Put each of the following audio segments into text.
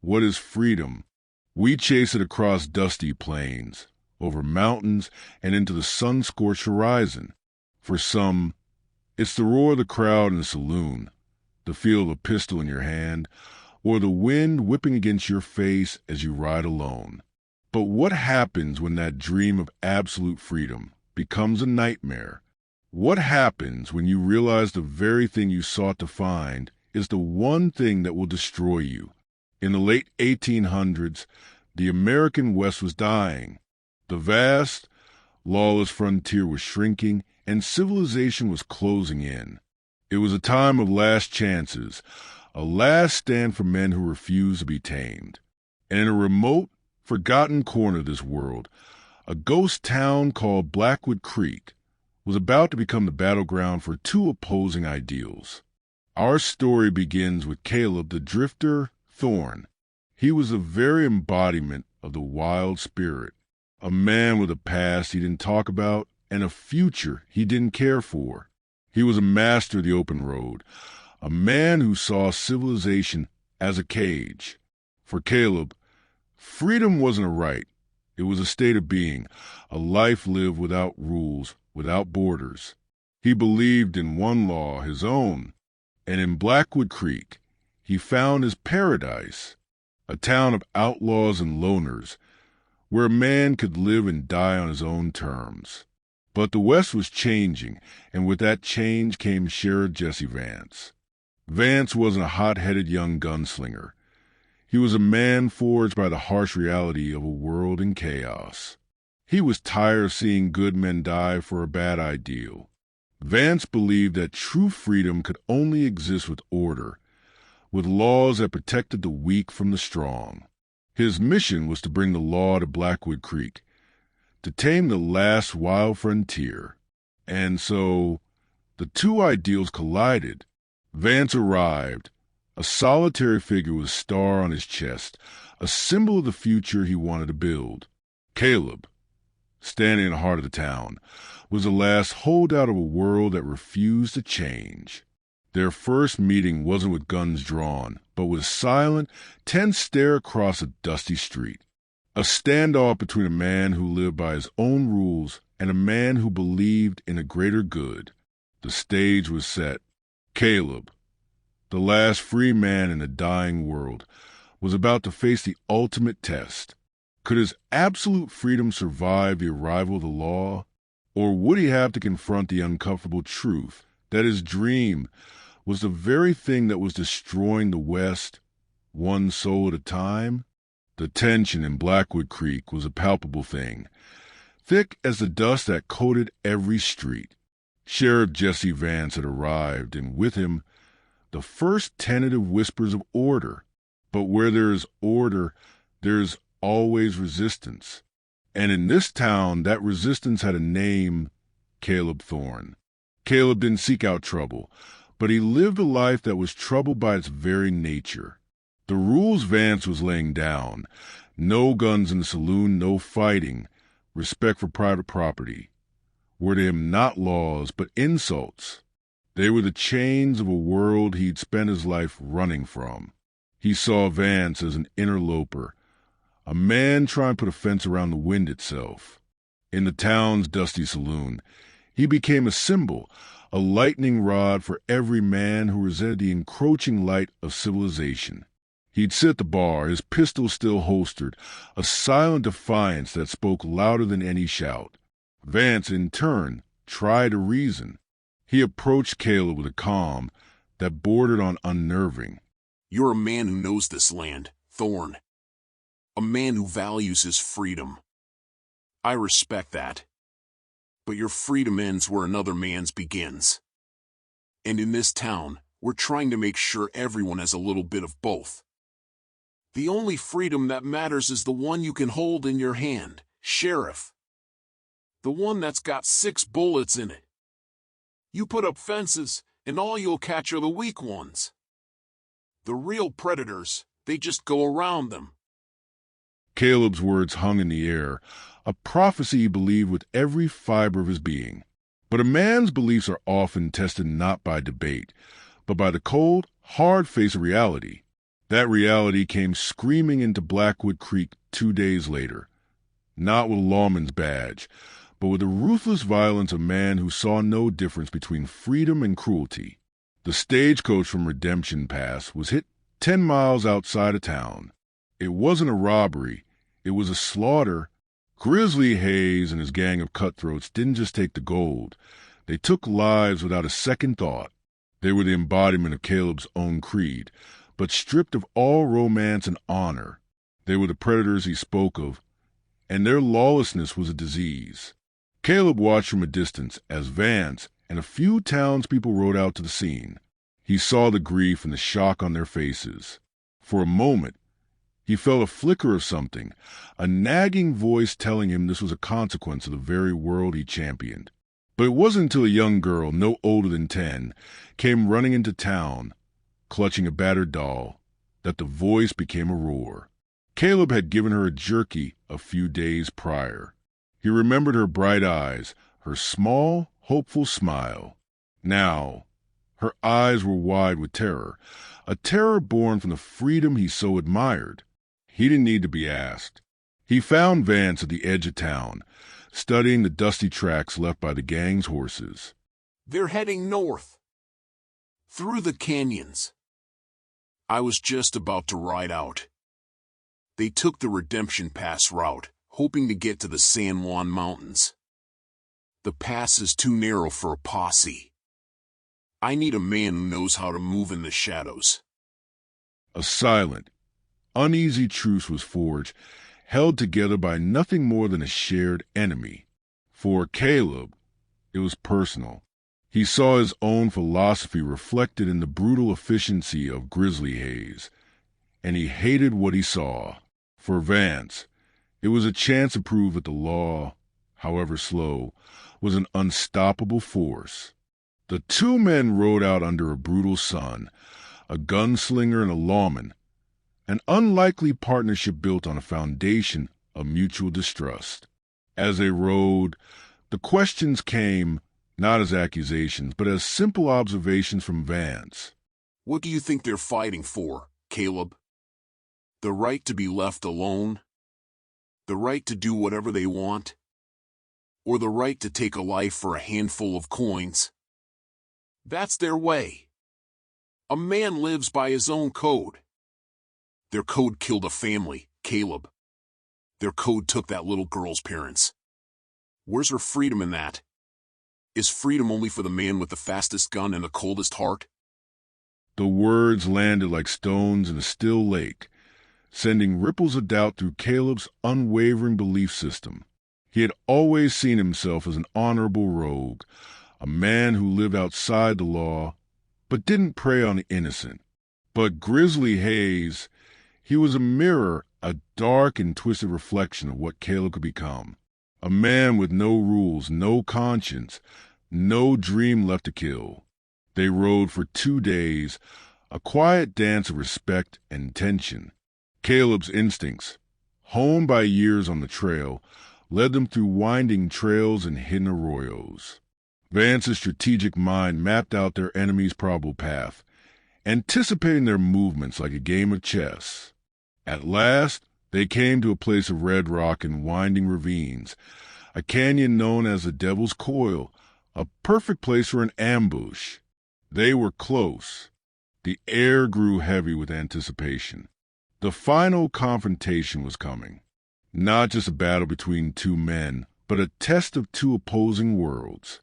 What is freedom? We chase it across dusty plains, over mountains, and into the sun-scorched horizon. For some, it's the roar of the crowd in the saloon, the feel of a pistol in your hand, or the wind whipping against your face as you ride alone. But what happens when that dream of absolute freedom becomes a nightmare? What happens when you realize the very thing you sought to find is the one thing that will destroy you? In the late 1800s, the American West was dying. The vast, lawless frontier was shrinking, and civilization was closing in. It was a time of last chances, a last stand for men who refused to be tamed. And in a remote, forgotten corner of this world, a ghost town called Blackwood Creek was about to become the battleground for two opposing ideals. Our story begins with Caleb the drifter Thorne. He was the very embodiment of the wild spirit, a man with a past he didn't talk about and a future he didn't care for. He was a master of the open road, a man who saw civilization as a cage. For Caleb, freedom wasn't a right. It was a state of being, a life lived without rules, without borders. He believed in one law, his own, and in Blackwood Creek, he found his paradise, a town of outlaws and loners, where a man could live and die on his own terms. But the West was changing, and with that change came Sheriff Jesse Vance. Vance wasn't a hot-headed young gunslinger. He was a man forged by the harsh reality of a world in chaos. He was tired of seeing good men die for a bad ideal. Vance believed that true freedom could only exist with order, with laws that protected the weak from the strong. His mission was to bring the law to Blackwood Creek, to tame the last wild frontier. And so, the two ideals collided. Vance arrived, a solitary figure with a star on his chest, a symbol of the future he wanted to build. Caleb, standing in the heart of the town, was the last holdout of a world that refused to change. Their first meeting wasn't with guns drawn, but with a silent, tense stare across a dusty street. A standoff between a man who lived by his own rules and a man who believed in a greater good. The stage was set. Caleb, the last free man in a dying world, was about to face the ultimate test. Could his absolute freedom survive the arrival of the law? Or would he have to confront the uncomfortable truth that his dream was the very thing that was destroying the West, one soul at a time? The tension in Blackwood Creek was a palpable thing, thick as the dust that coated every street. Sheriff Jesse Vance had arrived, and with him, the first tentative whispers of order. But where there is order, there is always resistance. And in this town, that resistance had a name: Caleb Thorne. Caleb didn't seek out trouble, but he lived a life that was troubled by its very nature. The rules Vance was laying down: no guns in the saloon, no fighting, respect for private property, were to him not laws but insults. They were the chains of a world he'd spent his life running from. He saw Vance as an interloper, a man trying to put a fence around the wind itself. In the town's dusty saloon, he became a symbol, a lightning rod for every man who resented the encroaching light of civilization. He'd sit at the bar, his pistol still holstered, a silent defiance that spoke louder than any shout. Vance, in turn, tried to reason. He approached Caleb with a calm that bordered on unnerving. You're a man who knows this land, Thorne. A man who values his freedom. I respect that. But your freedom ends where another man's begins. And in this town, we're trying to make sure everyone has a little bit of both. The only freedom that matters is the one you can hold in your hand, Sheriff. The one that's got 6 bullets in it. You put up fences, and all you'll catch are the weak ones. The real predators, they just go around them. Caleb's words hung in the air, a prophecy he believed with every fiber of his being. But a man's beliefs are often tested not by debate, but by the cold, hard face of reality. That reality came screaming into Blackwood Creek 2 days later, not with a lawman's badge, but with the ruthless violence of a man who saw no difference between freedom and cruelty. The stagecoach from Redemption Pass was hit 10 miles outside of town. It wasn't a robbery, it was a slaughter. Grizzly Hayes and his gang of cutthroats didn't just take the gold. They took lives without a second thought. They were the embodiment of Caleb's own creed, but stripped of all romance and honor. They were the predators he spoke of, and their lawlessness was a disease. Caleb watched from a distance as Vance and a few townspeople rode out to the scene. He saw the grief and the shock on their faces. For a moment, he felt a flicker of something, a nagging voice telling him this was a consequence of the very world he championed. But it wasn't until a young girl, no older than 10, came running into town, clutching a battered doll, that the voice became a roar. Caleb had given her a jerky a few days prior. He remembered her bright eyes, her small, hopeful smile. Now, her eyes were wide with terror, a terror born from the freedom he so admired. He didn't need to be asked. He found Vance at the edge of town, studying the dusty tracks left by the gang's horses. They're heading north, through the canyons. I was just about to ride out. They took the Redemption Pass route, hoping to get to the San Juan Mountains. The pass is too narrow for a posse. I need a man who knows how to move in the shadows. A silent, uneasy truce was forged, held together by nothing more than a shared enemy. For Caleb, it was personal. He saw his own philosophy reflected in the brutal efficiency of Grizzly Hayes, and he hated what he saw. For Vance, it was a chance to prove that the law, however slow, was an unstoppable force. The two men rode out under a brutal sun, a gunslinger and a lawman, an unlikely partnership built on a foundation of mutual distrust. As they rode, the questions came not as accusations, but as simple observations from Vance. What do you think they're fighting for, Caleb? The right to be left alone? The right to do whatever they want? Or the right to take a life for a handful of coins? That's their way. A man lives by his own code. Their code killed a family, Caleb. Their code took that little girl's parents. Where's her freedom in that? Is freedom only for the man with the fastest gun and the coldest heart? The words landed like stones in a still lake, sending ripples of doubt through Caleb's unwavering belief system. He had always seen himself as an honorable rogue, a man who lived outside the law, but didn't prey on the innocent. But Grizzly Hayes, he was a mirror, a dark and twisted reflection of what Caleb could become. A man with no rules, no conscience, no dream left to kill. They rode for 2 days, a quiet dance of respect and tension. Caleb's instincts, honed by years on the trail, led them through winding trails and hidden arroyos. Vance's strategic mind mapped out their enemy's probable path, anticipating their movements like a game of chess. At last, they came to a place of red rock and winding ravines, a canyon known as the Devil's Coil, a perfect place for an ambush. They were close. The air grew heavy with anticipation. The final confrontation was coming. Not just a battle between two men, but a test of two opposing worlds.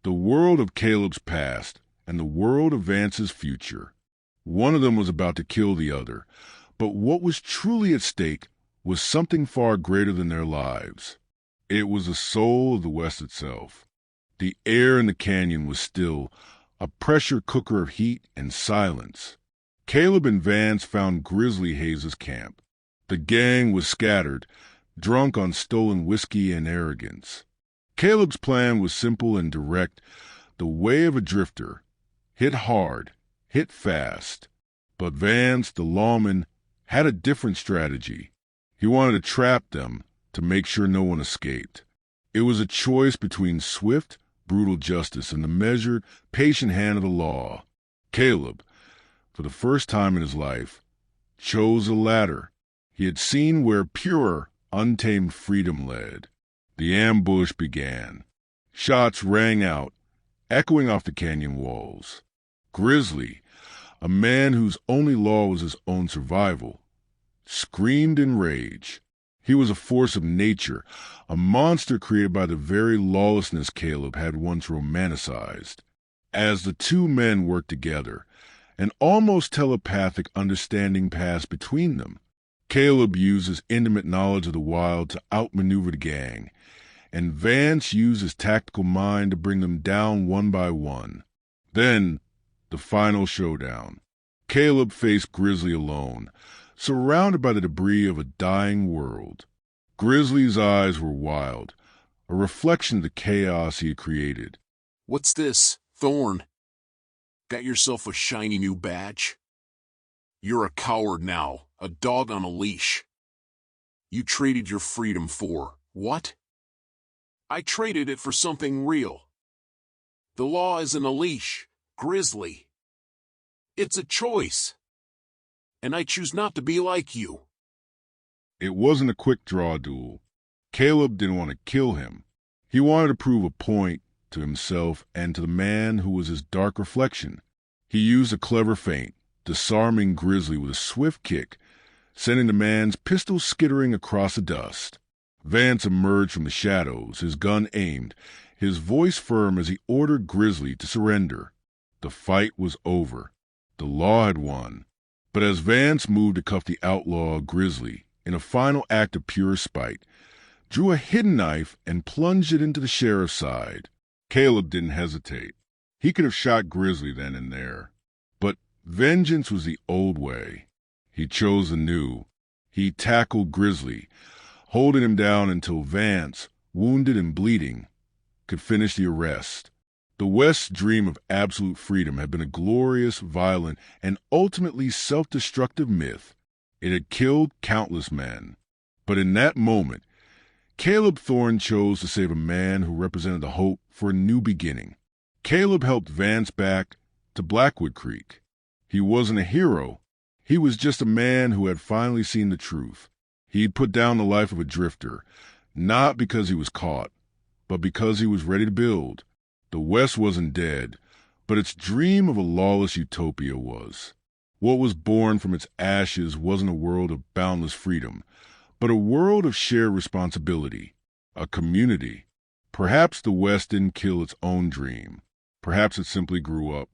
The world of Caleb's past and the world of Vance's future. One of them was about to kill the other, but what was truly at stake was something far greater than their lives. It was the soul of the West itself. The air in the canyon was still, a pressure cooker of heat and silence. Caleb and Vance found Grizzly Hayes' camp. The gang was scattered, drunk on stolen whiskey and arrogance. Caleb's plan was simple and direct, the way of a drifter. Hit hard, hit fast. But Vance, the lawman, had a different strategy. He wanted to trap them, to make sure no one escaped. It was a choice between swift, brutal justice and the measured, patient hand of the law. Caleb, for the first time in his life, chose the latter. He had seen where pure, untamed freedom led. The ambush began. Shots rang out, echoing off the canyon walls. Grizzly, a man whose only law was his own survival, screamed in rage. He was a force of nature, a monster created by the very lawlessness Caleb had once romanticized. As the two men worked together, an almost telepathic understanding passed between them. Caleb used his intimate knowledge of the wild to outmaneuver the gang, and Vance used his tactical mind to bring them down one by one. Then, the final showdown. Caleb faced Grizzly alone, surrounded by the debris of a dying world. Grizzly's eyes were wild, a reflection of the chaos he had created. What's this, Thorn? Got yourself a shiny new badge? You're a coward now, a dog on a leash. You traded your freedom for what? I traded it for something real. The law isn't a leash, Grizzly. It's a choice. And I choose not to be like you. It wasn't a quick draw duel. Caleb didn't want to kill him. He wanted to prove a point to himself and to the man who was his dark reflection. He used a clever feint, disarming Grizzly with a swift kick, sending the man's pistol skittering across the dust. Vance emerged from the shadows, his gun aimed, his voice firm as he ordered Grizzly to surrender. The fight was over. The law had won. But as Vance moved to cuff the outlaw, Grizzly, in a final act of pure spite, drew a hidden knife and plunged it into the sheriff's side. Caleb didn't hesitate. He could have shot Grizzly then and there. But vengeance was the old way. He chose the new. He tackled Grizzly, holding him down until Vance, wounded and bleeding, could finish the arrest. The West's dream of absolute freedom had been a glorious, violent, and ultimately self-destructive myth. It had killed countless men. But in that moment, Caleb Thorne chose to save a man who represented the hope for a new beginning. Caleb helped Vance back to Blackwood Creek. He wasn't a hero. He was just a man who had finally seen the truth. He'd put down the life of a drifter, not because he was caught, but because he was ready to build. The West wasn't dead, but its dream of a lawless utopia was. What was born from its ashes wasn't a world of boundless freedom, but a world of shared responsibility, a community. Perhaps the West didn't kill its own dream. Perhaps it simply grew up